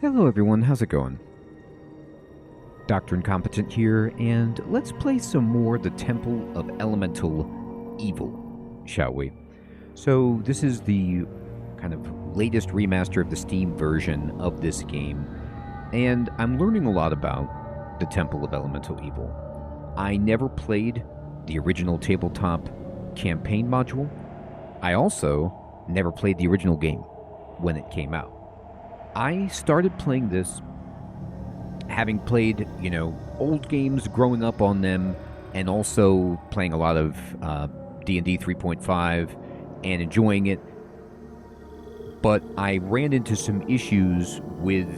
Hello everyone, how's it going? Dr. Incompetent here, and let's play some more The Temple of Elemental Evil, shall we? So this is the kind of latest remaster of the Steam version of this game, and I'm learning a lot about The Temple of Elemental Evil. I never played the original tabletop campaign module. I also never played the original game when it came out. I started playing this having played, old games, growing up on them, and also playing a lot of D&D 3.5 and enjoying it. But I ran into some issues with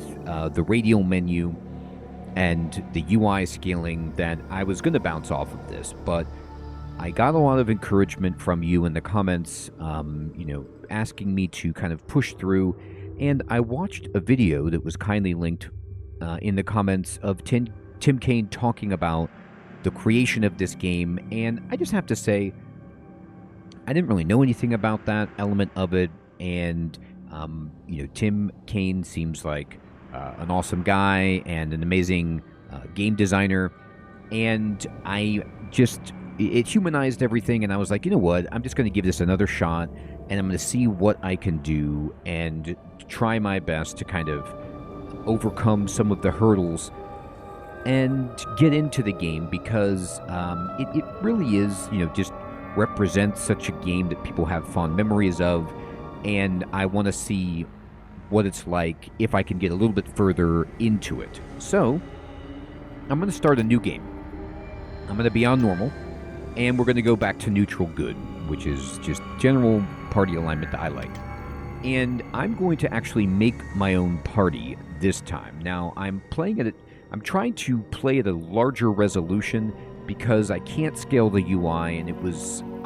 the radial menu and the UI scaling that I was going to bounce off of this. But I got a lot of encouragement from you in the comments, asking me to kind of push through. And I watched a video that was kindly linked in the comments of Tim Kaine talking about the creation of this game. And I just have to say, I didn't really know anything about that element of it. And, Tim Kaine seems like an awesome guy and an amazing game designer. And it humanized everything. And I was like, you know what? I'm just going to give this another shot. And I'm going to see what I can do and try my best to kind of overcome some of the hurdles and get into the game because it really is, just represents such a game that people have fond memories of. And I want to see what it's like if I can get a little bit further into it. So I'm going to start a new game. I'm going to be on normal, and we're going to go back to neutral good, which is just general party alignment that I like. And I'm going to actually make my own party this time. Now, I'm trying to play at a larger resolution because I can't scale the UI, and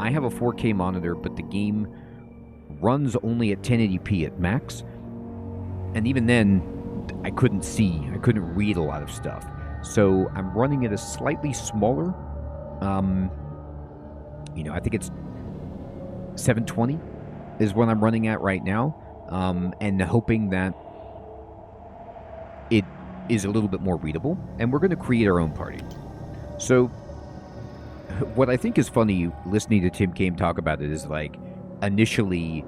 I have a 4K monitor, but the game runs only at 1080p at max. And even then, I couldn't read a lot of stuff. So I'm running at a slightly smaller, I think it's 720 is what I'm running at right now, and hoping that it is a little bit more readable, and we're going to create our own party. So what I think is funny listening to Tim Kaine talk about it is like initially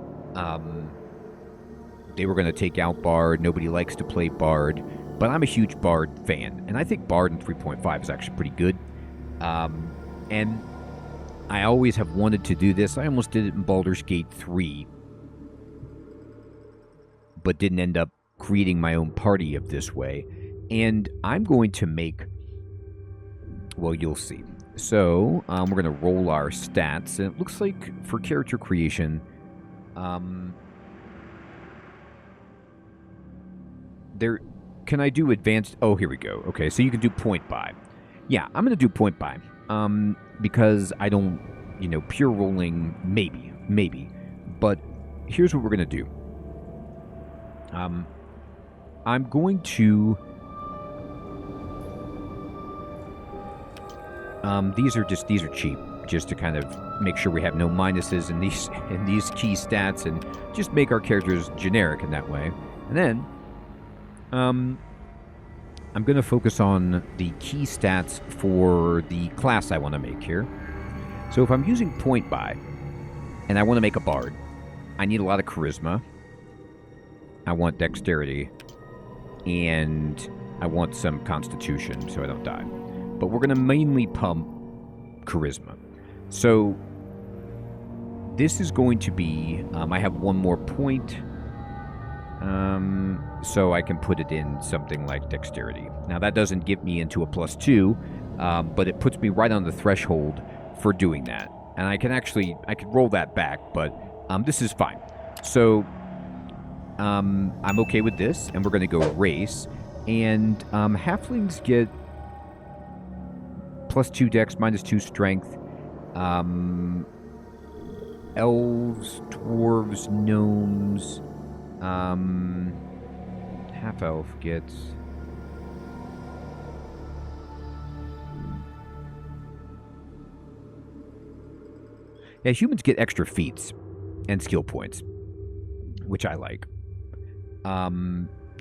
they were going to take out Bard. Nobody likes to play Bard, but I'm a huge Bard fan, and I think Bard in 3.5 is actually pretty good. And I always have wanted to do this. I almost did it in Baldur's Gate 3, but didn't end up creating my own party of this way. And I'm going to make... Well, you'll see. So, we're going to roll our stats. And it looks like for character creation... Can I do advanced... Oh, here we go. Okay, so you can do point buy. Yeah, I'm going to do point buy. Because I don't, pure rolling, maybe. But here's what we're going to do. I'm going to... These are cheap, just to kind of make sure we have no minuses in these key stats and just make our characters generic in that way. And then, I'm going to focus on the key stats for the class I want to make here. So if I'm using point buy, and I want to make a bard, I need a lot of charisma. I want dexterity, and I want some constitution so I don't die. But we're going to mainly pump charisma. So this is going to be, I have one more point, so I can put it in something like dexterity. Now that doesn't get me into a +2, but it puts me right on the threshold for doing that. And I could roll that back, but this is fine. So I'm okay with this, and we're going to go race. And halflings get +2 dex, -2 strength. Elves, dwarves, gnomes, half elf gets... Yeah, humans get extra feats and skill points, which I like.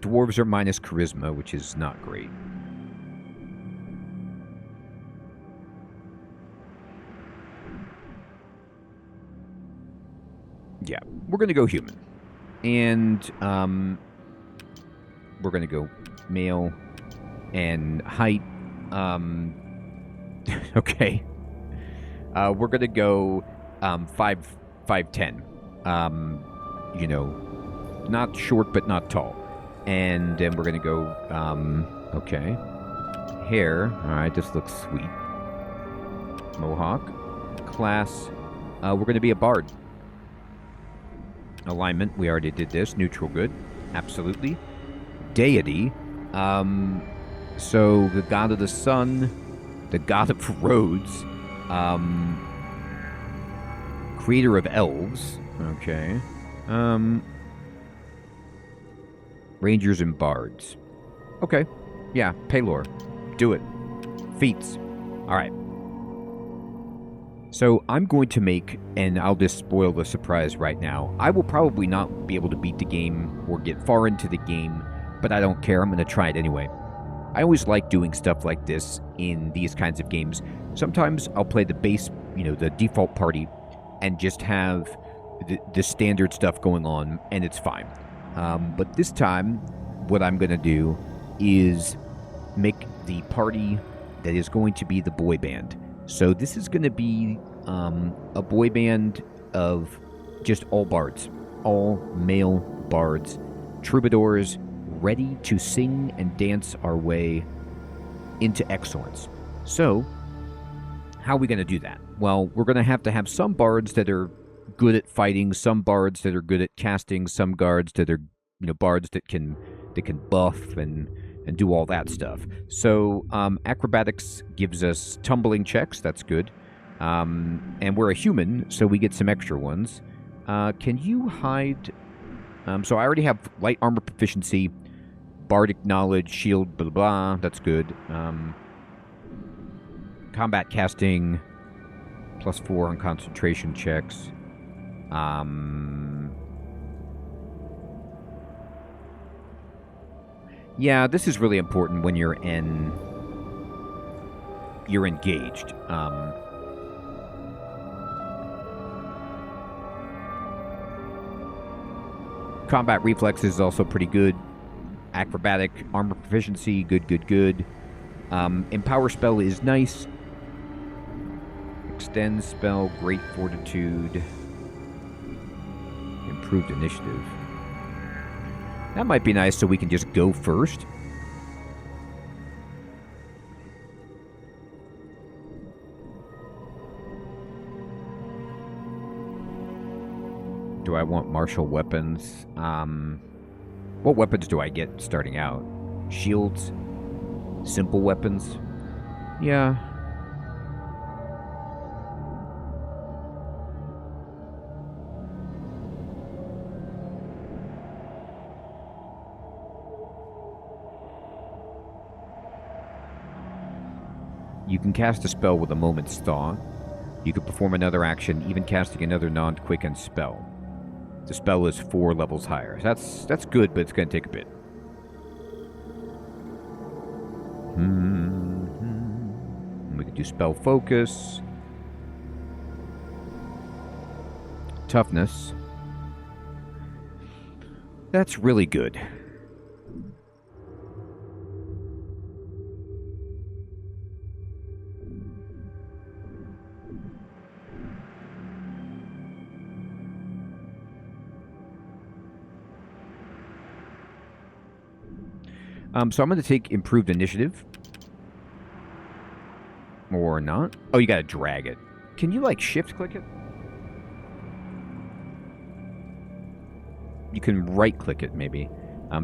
Dwarves are minus charisma, which is not great. Yeah, we're going to go human. And we're going to go male and height. Okay. We're going to go 5'10". You know, not short but not tall. And then we're going to go, okay. Hair. All right, this looks sweet. Mohawk. Class. We're going to be a bard. Alignment, we already did this. Neutral, good. Absolutely. Deity. So the god of the sun, the god of roads, creator of elves. Okay. Rangers and bards. Okay. Yeah, Paylor. Do it. Feats. All right. So I'm going to make, and I'll just spoil the surprise right now, I will probably not be able to beat the game or get far into the game, but I don't care. I'm going to try it anyway. I always like doing stuff like this in these kinds of games. Sometimes I'll play the base, you know, the default party, and just have the standard stuff going on, and it's fine. But this time, what I'm going to do is make the party that is going to be the boy band. So this is going to be a boy band of just all bards, all male bards, troubadours, ready to sing and dance our way into excellence. So, how are we going to do that? Well, we're going to have some bards that are good at fighting, some bards that are good at casting, some guards that are, you know, bards that can buff and do all that stuff. So acrobatics gives us tumbling checks. That's good. And we're a human, so we get some extra ones. Can you hide? So I already have light armor proficiency, bardic knowledge, shield, blah, blah, blah. That's good. Combat casting, +4 on concentration checks. Yeah, this is really important when you're engaged. Combat reflexes is also pretty good. Acrobatic, armor proficiency, good. Empower spell is nice. Extend spell, great fortitude. Improved initiative. That might be nice so we can just go first. Do I want martial weapons? What weapons do I get starting out? Shields? Simple weapons? Yeah. You can cast a spell with a moment's thought. You can perform another action, even casting another non-quickened spell. The spell is 4 levels higher. That's good, but it's going to take a bit. We can do spell focus. Toughness. That's really good. So I'm going to take improved initiative. Or not. Oh, you got to drag it. Can you, like, shift-click it? You can right-click it, maybe.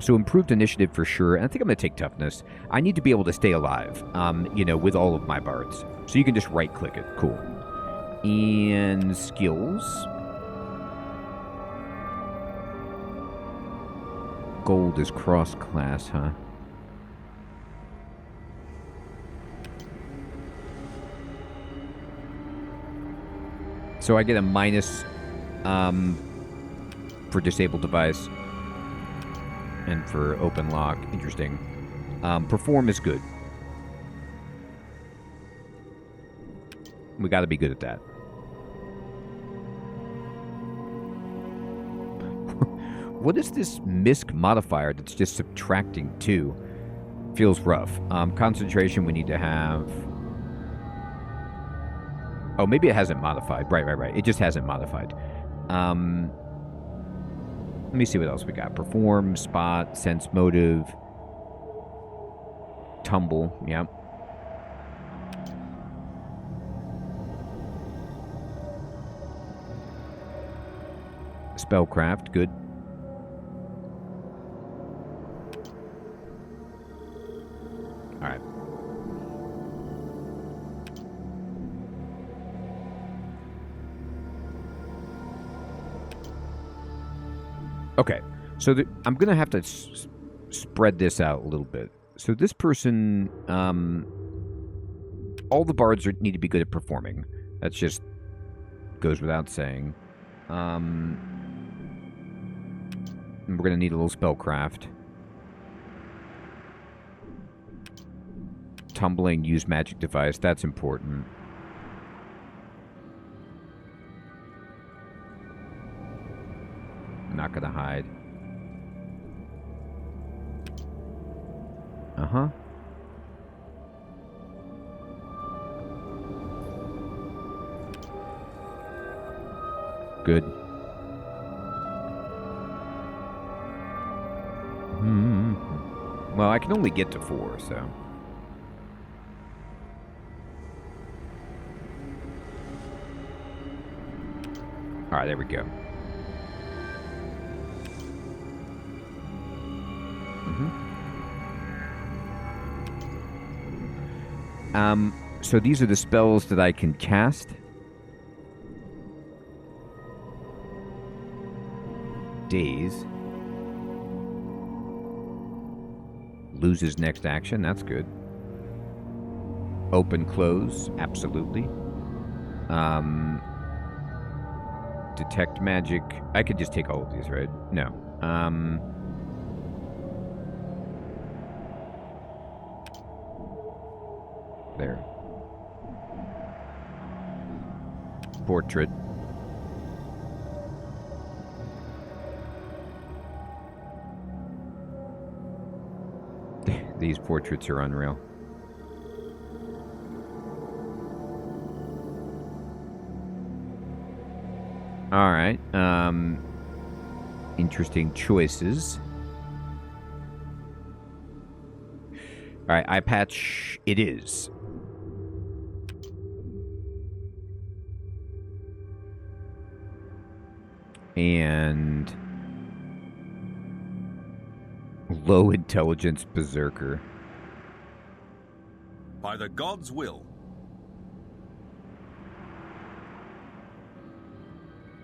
So improved initiative for sure. And I think I'm going to take toughness. I need to be able to stay alive, you know, with all of my bards. So you can just right-click it. Cool. And skills. Gold is cross-class, huh? So I get a minus for disabled device. And for open lock, interesting. Perform is good. We got to be good at that. What is this misc modifier that's just subtracting 2? Feels rough. Concentration we need to have... Oh, maybe it hasn't modified. Right. It just hasn't modified. Let me see what else we got. Perform, spot, sense motive, tumble. Yep. Spellcraft, good. All right. Okay, so I'm going to have to spread this out a little bit. So this person, all the bards need to be good at performing. That just goes without saying. And we're going to need a little spellcraft. Tumbling, use magic device. That's important. Not going to hide. Uh-huh. Good. Well, I can only get to 4, so... Alright, there we go. So these are the spells that I can cast. Daze. Loses next action, that's good. Open, close, absolutely. Detect magic. I could just take all of these, right? No. There. Portrait. These portraits are unreal. All right. Interesting choices. All right, eye patch it is. And low intelligence berserker. By the gods' will.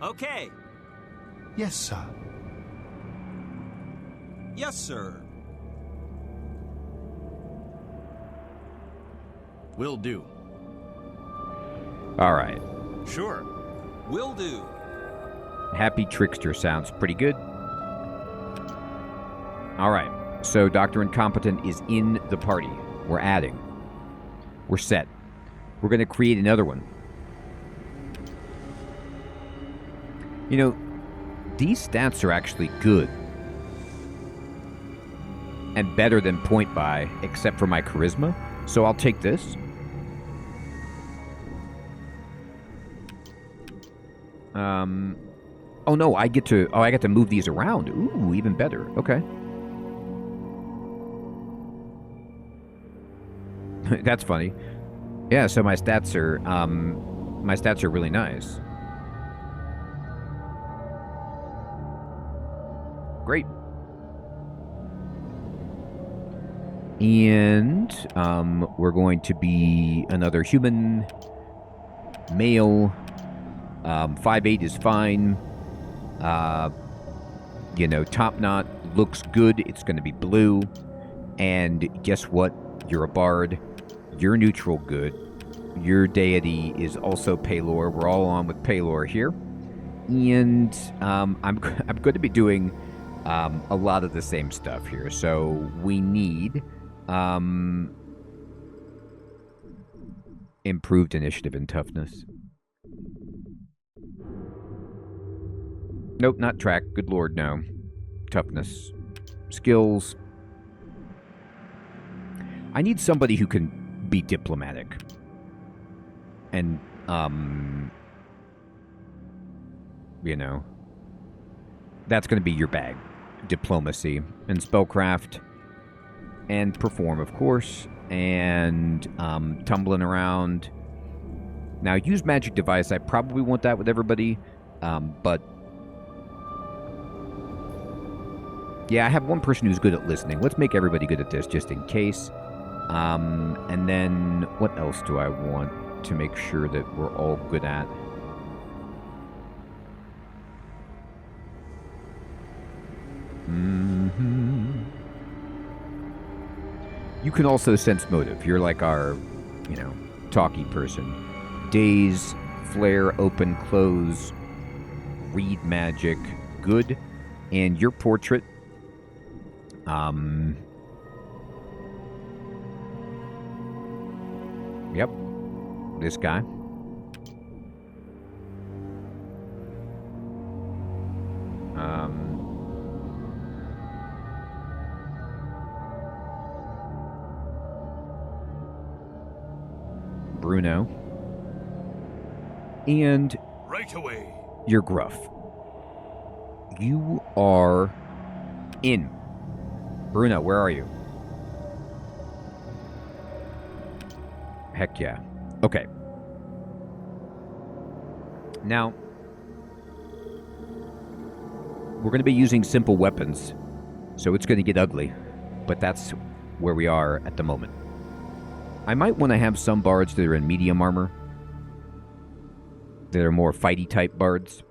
Okay. Yes, sir. Yes, sir. Will do. All right. Sure. Will do. Happy Trickster sounds pretty good. All right. So Dr. Incompetent is in the party. We're adding. We're set. We're going to create another one. You know, these stats are actually good. And better than point buy, except for my charisma. So I'll take this. Oh no, I get to move these around. Ooh, even better. Okay. That's funny. Yeah, so my stats are really nice. Great. And we're going to be another human, male. 5'8" is fine. You know, top knot looks good. It's going to be blue. And guess what? You're a bard. You're neutral good. Your deity is also Paylor. We're all on with Paylor here. And I'm going to be doing a lot of the same stuff here. So we need improved initiative and toughness. Nope, not track. Good lord, no. Toughness. Skills. I need somebody who can be diplomatic. And, you know, that's going to be your bag. Diplomacy and spellcraft and perform, of course, and tumbling around. Now, use magic device. I probably want that with everybody, but yeah, I have one person who's good at listening. Let's make everybody good at this just in case. And then what else do I want to make sure that we're all good at? You can also sense motive. You're like our, you know, talky person. Daze, flare, open, close, read magic, good. And your portrait. Yep. This guy. Bruno. And Right away. you're gruff. You are in. Bruno, where are you? Heck yeah. Okay. Now, we're going to be using simple weapons, so it's going to get ugly, but that's where we are at the moment. I might want to have some bards that are in medium armor, that are more fighty type bards.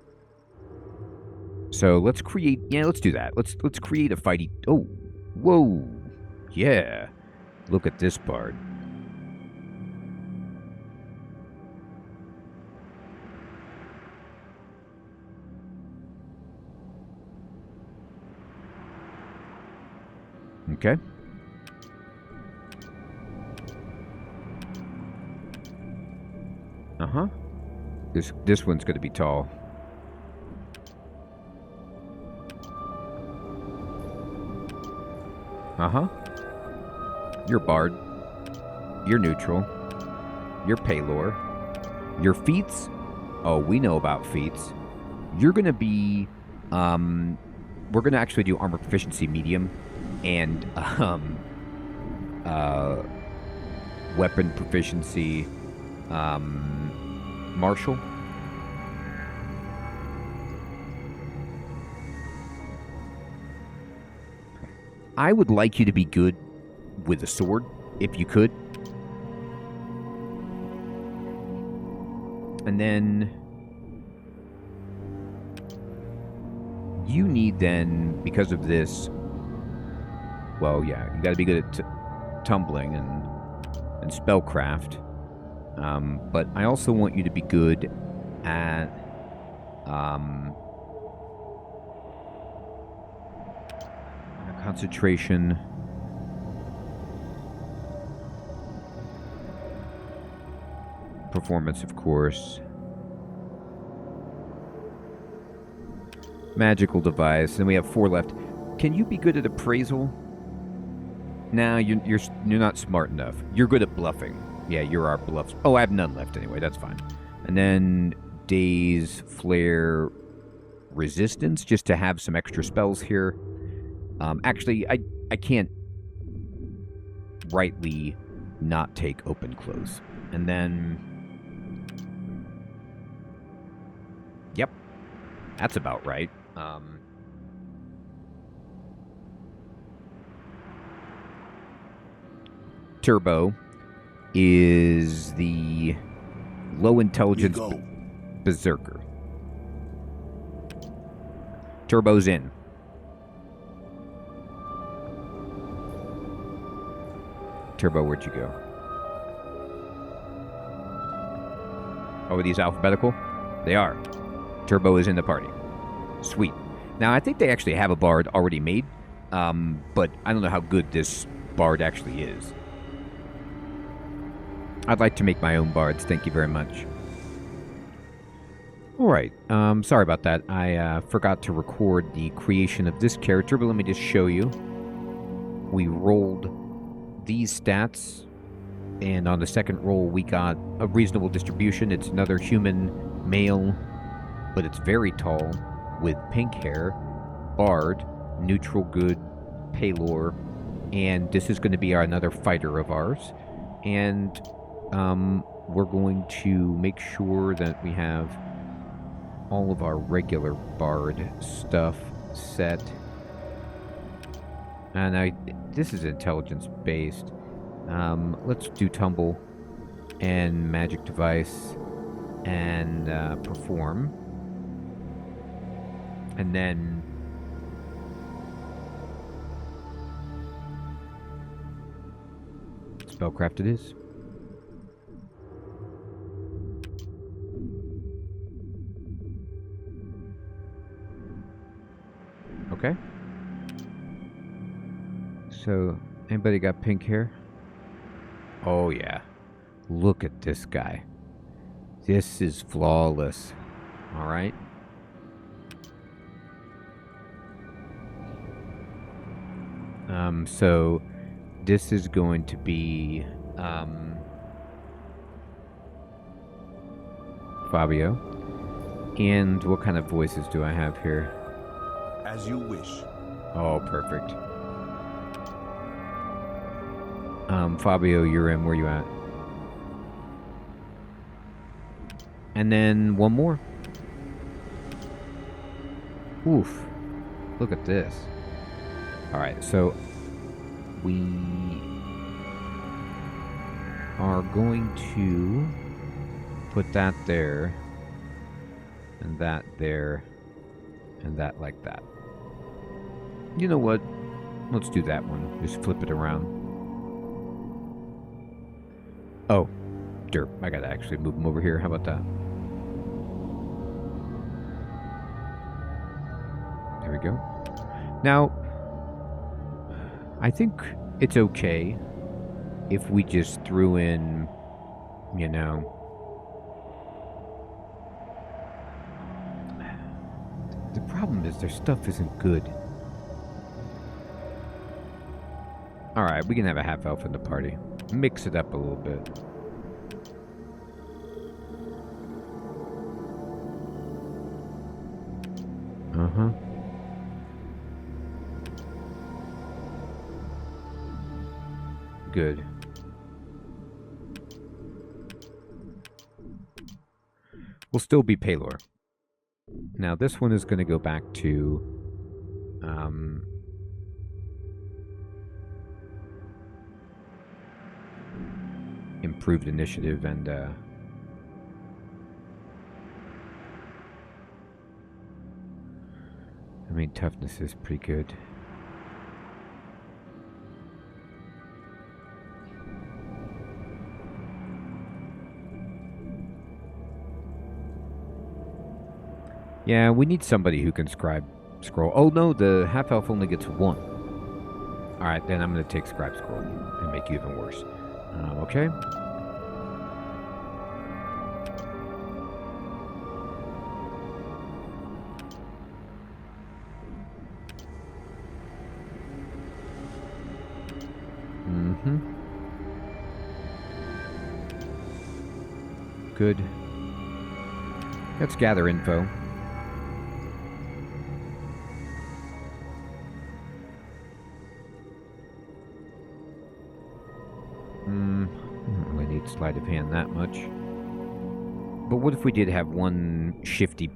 So let's create, yeah, let's do that. Let's create a fighty, oh, whoa, yeah. Look at this bard. Okay. Uh-huh. This one's going to be tall. Uh-huh. You're bard. You're neutral. You're paylor. Your feats? Oh, we know about feats. You're going to be, we're going to actually do armor proficiency medium and, weapon proficiency, martial. I would like you to be good with a sword, if you could. And then you need then, because of this, well, yeah, you got to be good at tumbling and spellcraft. But I also want you to be good at concentration, performance, of course, magical device, and we have 4 left. Can you be good at appraisal? Nah, you're not smart enough. You're good at bluffing. Yeah, you're our bluffs. Oh, I have none left anyway. That's fine. And then daze, flare, resistance, just to have some extra spells here. Actually, I can't rightly not take open close. And then, yep, that's about right. Turbo is the low intelligence berserker. Turbo's in. Turbo, where'd you go? Oh, are these alphabetical? They are. Turbo is in the party. Sweet. Now, I think they actually have a bard already made, but I don't know how good this bard actually is. I'd like to make my own bards, thank you very much. Alright, sorry about that. I forgot to record the creation of this character, but let me just show you. We rolled these stats, and on the second roll we got a reasonable distribution. It's another human male, but it's very tall, with pink hair, bard, neutral good, Paylor, and this is going to be another fighter of ours. And we're going to make sure that we have all of our regular bard stuff set. And this is intelligence based. Let's do tumble and magic device and perform. And then spellcraft it is. Okay. So, anybody got pink hair? Oh yeah. Look at this guy. This is flawless. Alright. So this is going to be Fabio. And what kind of voices do I have here? As you wish. Oh, perfect. Fabio, you're in. Where you at? And then one more. Oof. Look at this. Alright, so we are going to put that there, and that there, and that like that. You know what? Let's do that one. Just flip it around. Oh, derp. I gotta actually move them over here. How about that? There we go. Now, I think it's okay if we just threw in, you know, the problem is their stuff isn't good. Alright, we can have a half-elf in the party. Mix it up a little bit. Uh-huh. Good. We'll still be Paylor. Now this one is going to go back to improved initiative and I mean toughness is pretty good. Yeah, we need somebody who can scroll. Oh no, the half-elf only gets one. Alright, then I'm going to take scribe scroll and make you even worse. Okay. Mm-hmm. Good. Let's gather info. I don't really need sleight of hand that much. But what if we did have one shifty...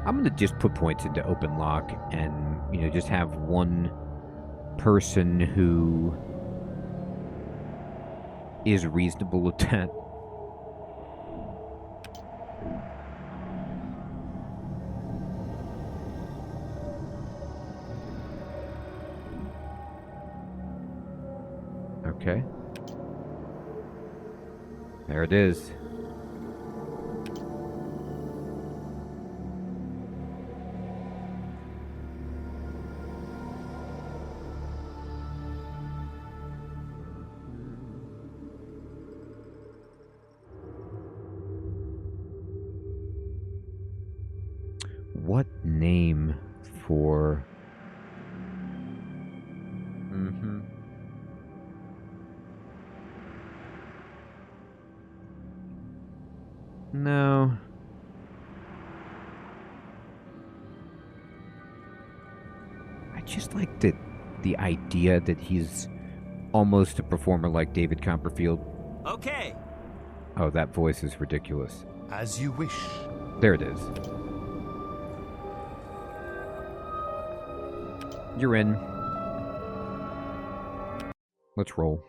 I'm going to just put points into open lock and, you know, just have one person who is reasonable at that. Okay. There it is. what name for... No. I just like the idea that he's almost a performer like David Copperfield. Okay. Oh, that voice is ridiculous. As you wish. There it is. You're in. Let's roll.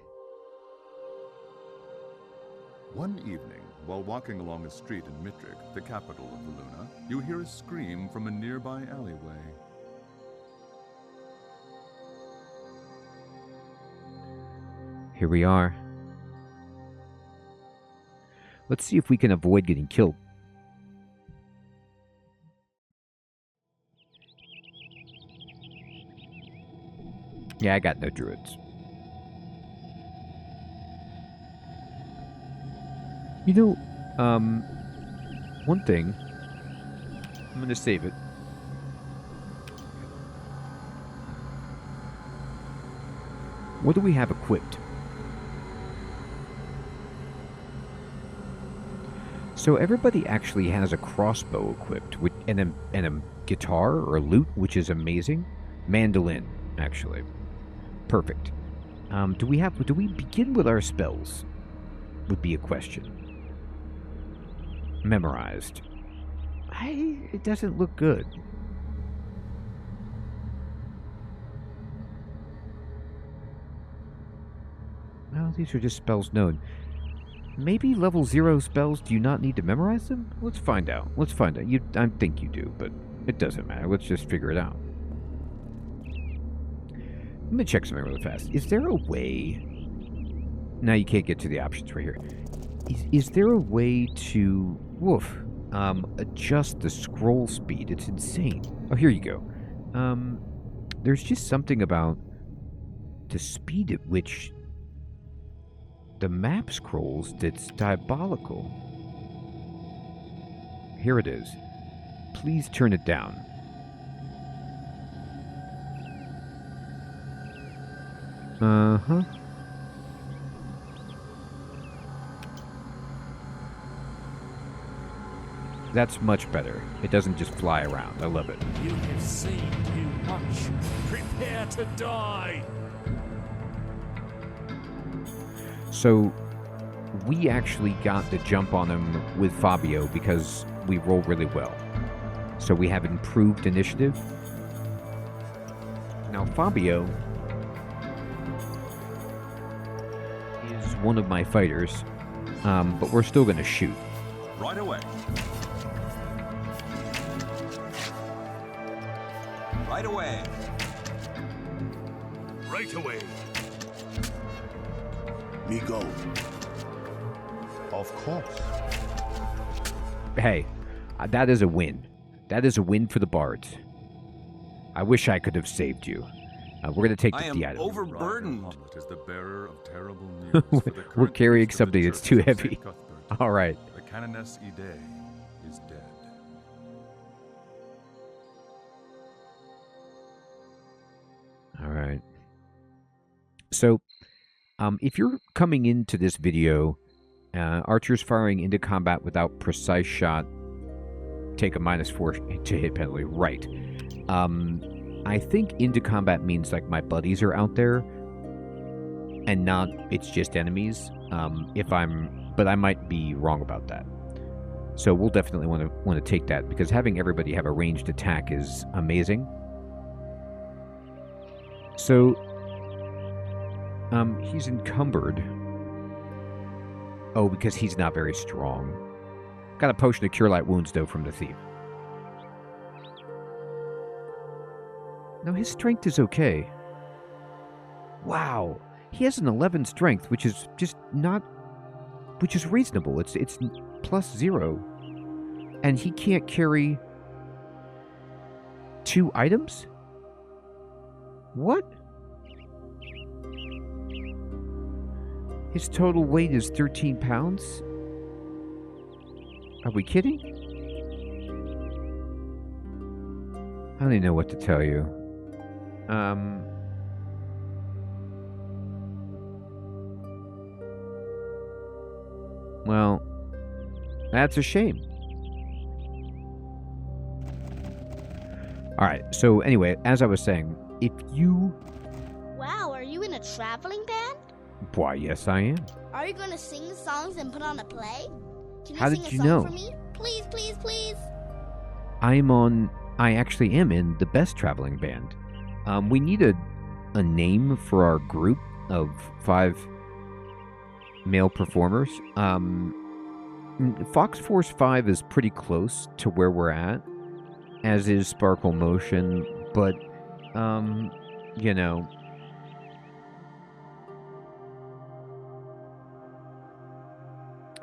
One evening, while walking along a street in Mittrick, the capital of Valuna, you hear a scream from a nearby alleyway. Here we are. Let's see if we can avoid getting killed. Yeah, I got no druids. You know, one thing. I'm going to save it. What do we have equipped? So everybody actually has a crossbow equipped, and a guitar or a lute, which is amazing. Mandolin, actually. Perfect. Do we begin with our spells? Would be a question. Memorized. It doesn't look good. Well, these are just spells known. Maybe level 0 spells, do you not need to memorize them? Let's find out. Let's find out. I think you do, but it doesn't matter. Let's just figure it out. Let me check something really fast. Is there a way... Now you can't get to the options right here. Is there a way to... adjust the scroll speed? It's insane. Oh, here you go. There's just something about the speed at which the map scrolls that's diabolical. Here it is. Please turn it down. Uh-huh. That's much better. It doesn't just fly around. I love it. You have seen too much. Prepare to die. So, we actually got the jump on him with Fabio because we roll really well. So we have improved initiative. Now, Fabio is one of my fighters, but we're still going to shoot. Right away. Right away. Right away. Me go. Of course. Hey, that is a win. That is a win for the bards. I wish I could have saved you. We're going to take I the am item. overburdened. Hommlet is the bearer of terrible news for the We're current carrying priest of the something that's Church too of heavy. Saint Cuthbert. All right. The Canoness Ide is dead. All right. So, if you're coming into this video, archers firing into combat without precise shot take a -4 to hit penalty. Right. I think into combat means like my buddies are out there, and not it's just enemies. But I might be wrong about that. So we'll definitely want to take that because having everybody have a ranged attack is amazing. So, he's encumbered. Oh, because he's not very strong. Got a potion to cure light wounds, though, from the thief. No, his strength is okay. Wow. He has an 11 strength, which is just not... Which is reasonable. It's +0. And he can't carry 2 items? What? His total weight is 13 pounds? Are we kidding? I don't even know what to tell you. Well, that's a shame. Alright, so anyway, as I was saying, if you... Wow, are you in a traveling band? Why, yes I am. Are you going to sing songs and put on a play? Can you How sing did a you song know? for me? Please, please, please. I actually am in the best traveling band. We need a name for our group of 5 male performers. Fox Force 5 is pretty close to where we're at, as is Sparkle Motion, but, you know...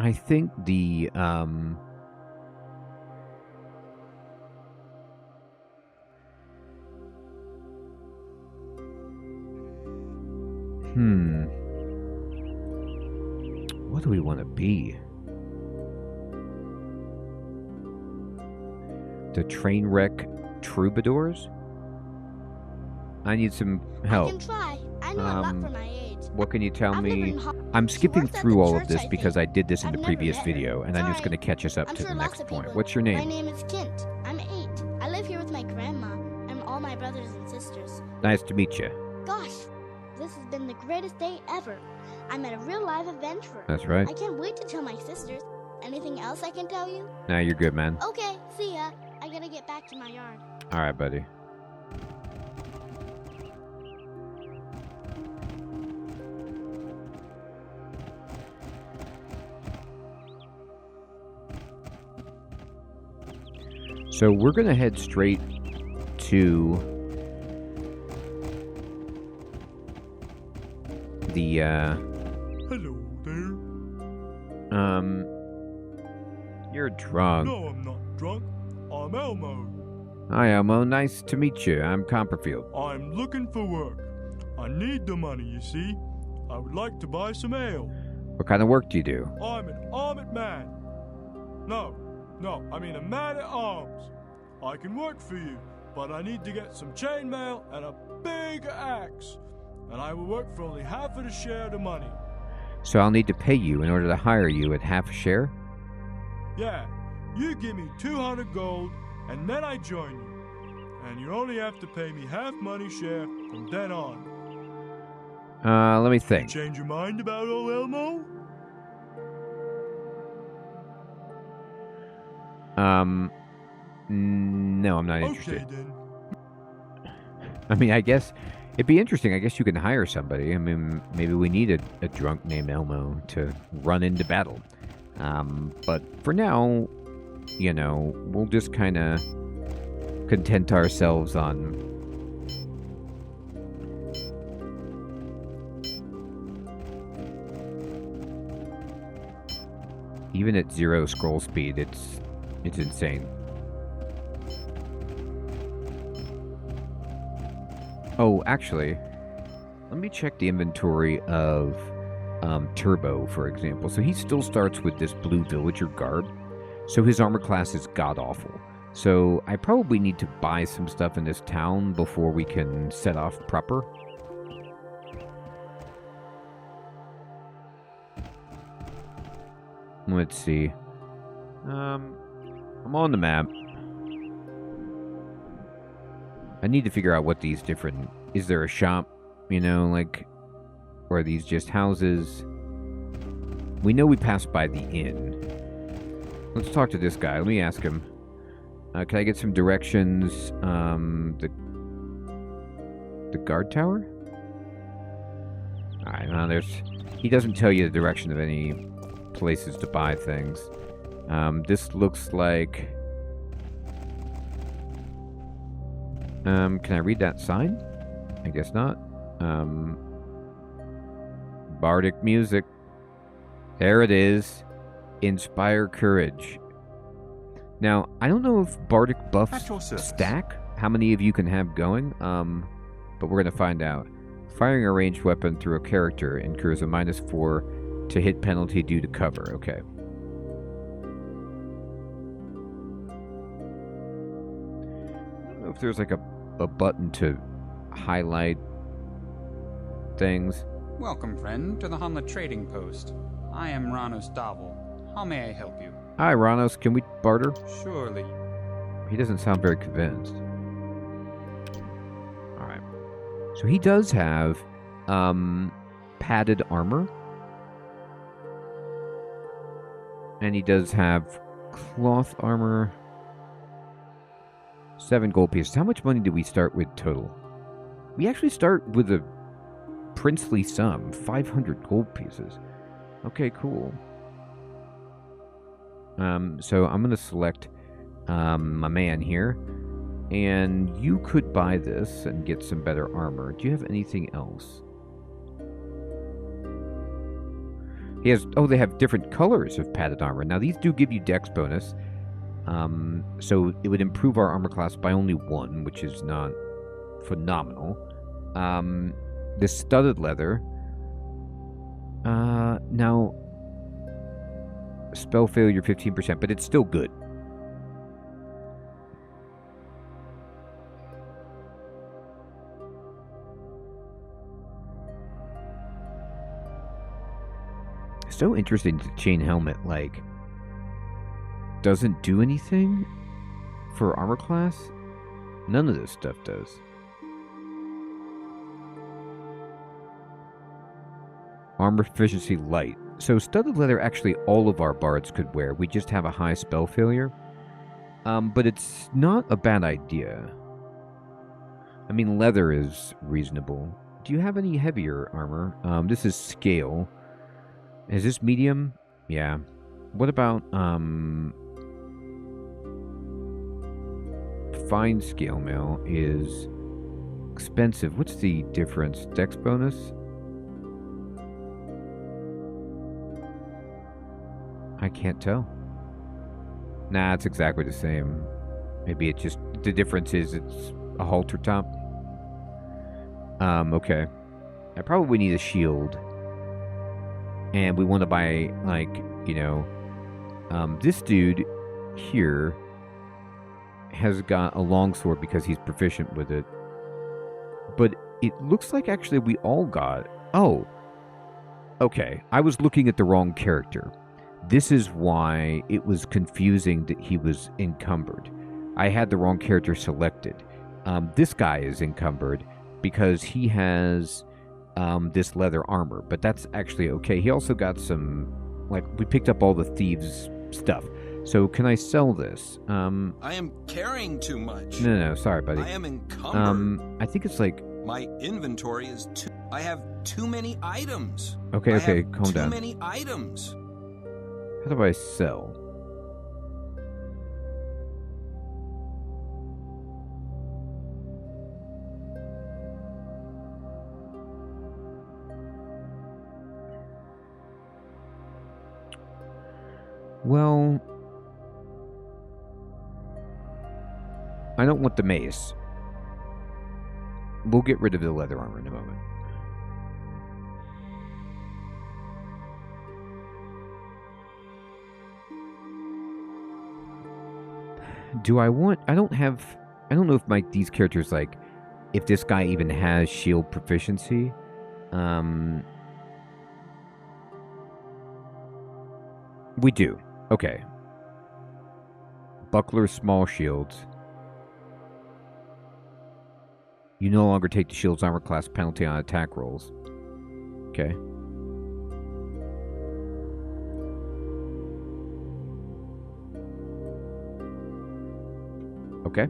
I think the, what do we want to be? The Trainwreck Troubadours? I need some help. I can try. I know a lot for my age. What can you tell I've never me? been I'm She skipping works at through the all of church, this I because I think. did this in I've the never previous met her. video, and I'm just Sorry. going to catch us up I'm to sure the lots next of point. people. What's your My name? name is Kent. I'm 8. I live here with my grandma and all my brothers and sisters. Nice to meet you. Gosh, this has been the greatest day ever. I met a real live adventurer. That's right. I can't wait to tell my sisters. Anything else I can tell you? Now you're good, man. Okay, see ya. I gotta get back to my yard. All right, buddy. So we're going to head straight to the, Hello there. you're drunk. No, I'm not drunk. I'm Elmo. Hi, Elmo. Nice to meet you. I'm Copperfield. I'm looking for work. I need the money, you see. I would like to buy some ale. What kind of work do you do? I'm an armored man. No, I mean a man at arms. I can work for you, but I need to get some chainmail and a big axe. And I will work for only half of the share of the money. So I'll need to pay you in order to hire you at half a share? Yeah, you give me 200 gold, and then I join you. And you only have to pay me half money share from then on. Let me think. Change your mind about old Elmo? No, I'm not interested. Okay, then. I mean, I guess it'd be interesting. I guess you can hire somebody. I mean, maybe we need a drunk named Elmo to run into battle. But for now, you know, we'll just kind of content ourselves on... Even at 0 scroll speed, it's insane. Oh, actually, let me check the inventory of Turbo, for example. So he still starts with this blue villager garb. So his armor class is god-awful. So I probably need to buy some stuff in this town before we can set off proper. Let's see. I'm on the map. I need to figure out what these different... Is there a shop? You know, like... Or are these just houses? We know we passed by the inn. Let's talk to this guy. Let me ask him. Can I get some directions? The guard tower? Alright, well, there's... He doesn't tell you the direction of any places to buy things. This looks like... can I read that sign? I guess not. Bardic music. There it is. Inspire courage. Now, I don't know if Bardic At buffs your service. stack. How many of you can have going? But we're going to find out. Firing a ranged weapon through a character incurs a -4 to hit penalty due to cover. Okay. I don't know if there's like a button to highlight things. Welcome, friend, to the Hommlet Trading Post. I am Ranos Davel. How may I help you? Hi, Ranos. Can we barter? Surely. He doesn't sound very convinced. Alright. So he does have padded armor. And he does have cloth armor. 7 gold pieces. How much money do we start with total? We actually start with a princely sum. 500 gold pieces. Okay, cool. So I'm going to select my man here. And you could buy this and get some better armor. Do you have anything else? He has... Oh, they have different colors of padded armor. Now, these do give you dex bonus. So it would improve our armor class by only 1, which is not phenomenal. The studded leather. Now, spell failure 15%, but it's still good. So interesting that the chain helmet, like, doesn't do anything for armor class. None of this stuff does. Armor efficiency light. So studded leather actually all of our bards could wear. We just have a high spell failure. But it's not a bad idea. I mean, leather is reasonable. Do you have any heavier armor? This is scale. Is this medium? Yeah. What about fine scale mail is expensive. What's the difference? Dex bonus? I can't tell. Nah, it's exactly the same. Maybe it just... The difference is it's a halter top. Okay. I probably need a shield. And we want to buy, like, you know... this dude here has got a longsword because he's proficient with it. But it looks like actually we all got... Oh. Okay. I was looking at the wrong character. This is why it was confusing that he was encumbered. I had the wrong character selected. This guy is encumbered because he has this leather armor, but that's actually okay. He also got some, like, we picked up all the thieves' stuff. So can I sell this? I am carrying too much. No, sorry, buddy. I am encumbered. I think it's like... My inventory is too... I have too many items. Okay, calm down. Too many items. How do I sell? Well, I don't want the mace. We'll get rid of the leather armor in a moment. Do I want... I don't know if these characters, like, if this guy even has shield proficiency. We do. Okay. Buckler, small shields. You no longer take the shield's armor class penalty on attack rolls. Okay. Okay.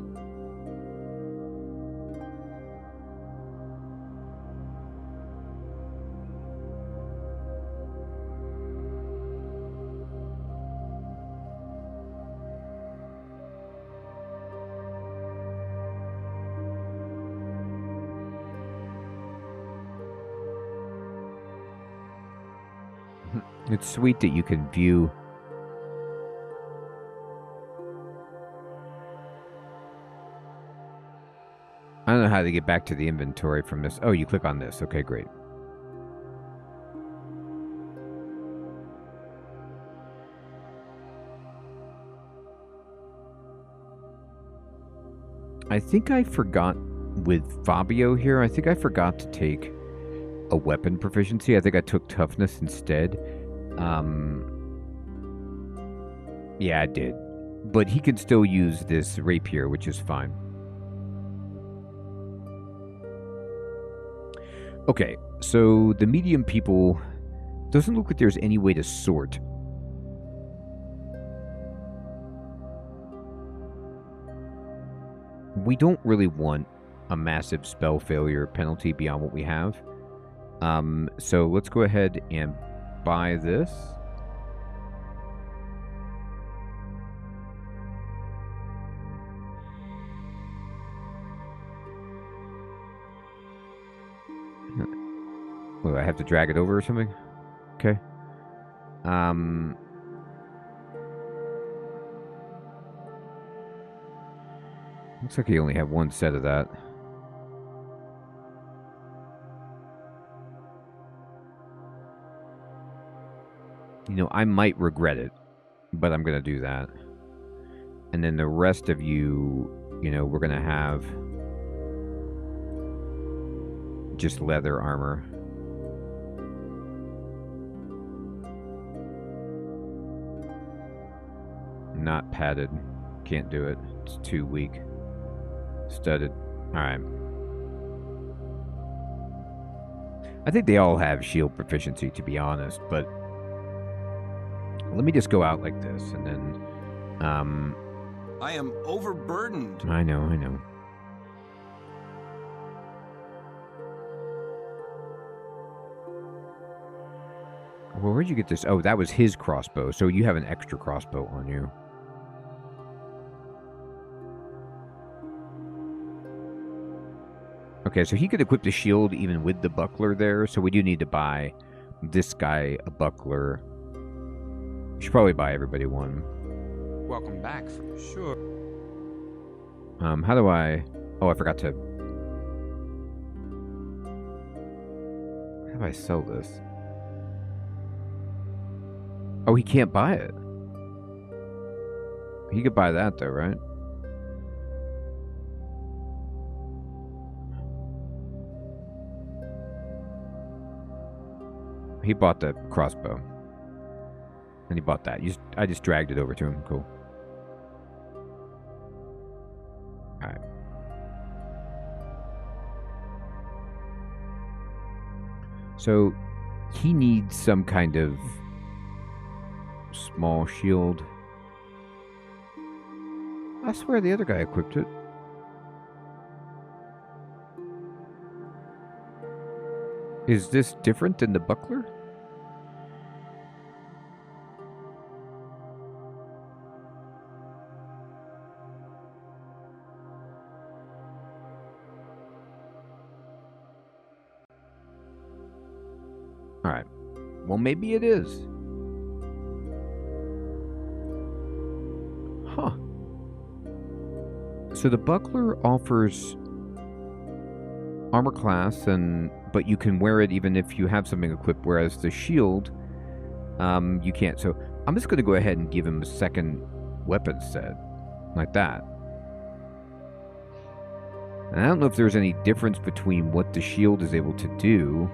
It's sweet that you can view... I don't know how to get back to the inventory from this. Oh, you click on this. Okay, great. I think I forgot with Fabio here. I think I forgot to take a weapon proficiency. I think I took toughness instead. Yeah, I did. But he can still use this rapier, which is fine. Okay, so the medium people... Doesn't look like there's any way to sort. We don't really want a massive spell failure penalty beyond what we have. So let's go ahead and buy this. Well, I have to drag it over or something? Okay. Looks like you only have one set of that. You know, I might regret it, but I'm going to do that. And then the rest of you, you know, we're going to have just leather armor. Not padded. Can't do it. It's too weak. Studded. Alright. I think they all have shield proficiency, to be honest, but let me just go out like this, and then I am overburdened. I know. Well, where'd you get this? Oh, that was his crossbow, so you have an extra crossbow on you. Okay, so he could equip the shield even with the buckler there, so we do need to buy this guy a buckler. We should probably buy everybody one. Welcome back for sure. How do I... Oh, I forgot to... How do I sell this? Oh, he can't buy it. He could buy that, though, right? He bought the crossbow. And he bought that. I just dragged it over to him. Cool. Alright. So, he needs some kind of small shield. I swear the other guy equipped it. Is this different than the buckler? Alright. Well, maybe it is. Huh. So the buckler offers armor class, but you can wear it even if you have something equipped, whereas the shield, you can't. So I'm just going to go ahead and give him a second weapon set, like that. And I don't know if there's any difference between what the shield is able to do.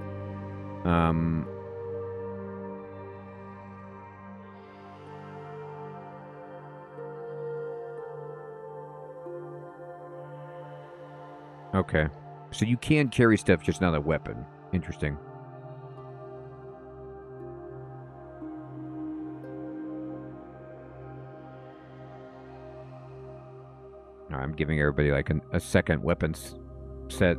Okay. So you can carry stuff, just not a weapon. Interesting. All right, I'm giving everybody like a second weapons set.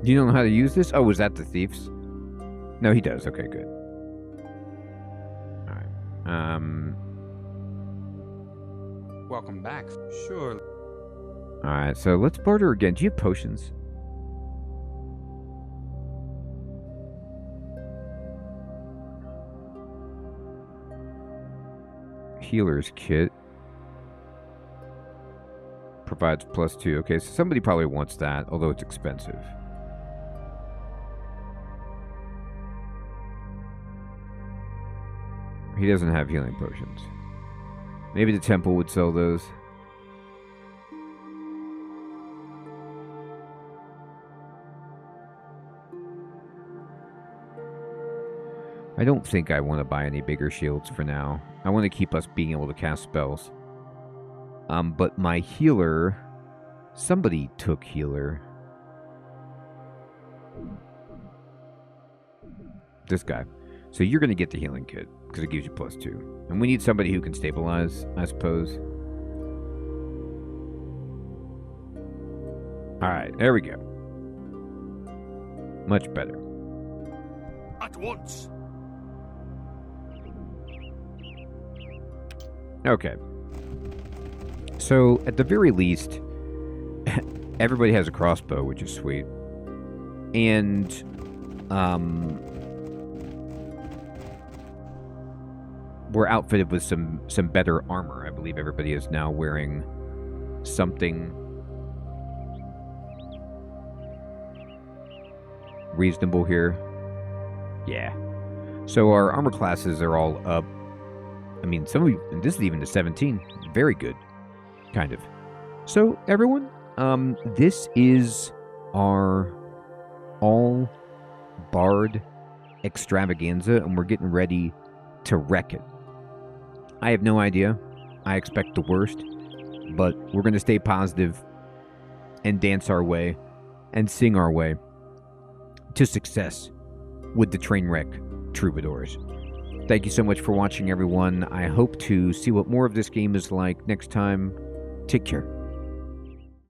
You don't know how to use this? Oh, was that the thief's? No, he does. Okay, good. All right. Welcome back. Sure. Alright, so let's barter again. Do you have potions? Healer's kit. Provides +2. Okay, so somebody probably wants that, although it's expensive. He doesn't have healing potions. Maybe the temple would sell those. I don't think I want to buy any bigger shields for now. I want to keep us being able to cast spells. But my healer... Somebody took healer. This guy. So you're going to get the healing kit, because it gives you +2. And we need somebody who can stabilize, I suppose. Alright, there we go. Much better. At once. Okay. So, at the very least, everybody has a crossbow, which is sweet. And, we're outfitted with some better armor. I believe everybody is now wearing something reasonable here. Yeah. So our armor classes are all up. I mean, some of you, and this is even to 17. Very good. Kind of. So, everyone, this is our all bard extravaganza, and we're getting ready to wreck it. I have no idea. I expect the worst, but we're going to stay positive and dance our way and sing our way to success with the Trainwreck Troubadours. Thank you so much for watching, everyone. I hope to see what more of this game is like next time. Take care.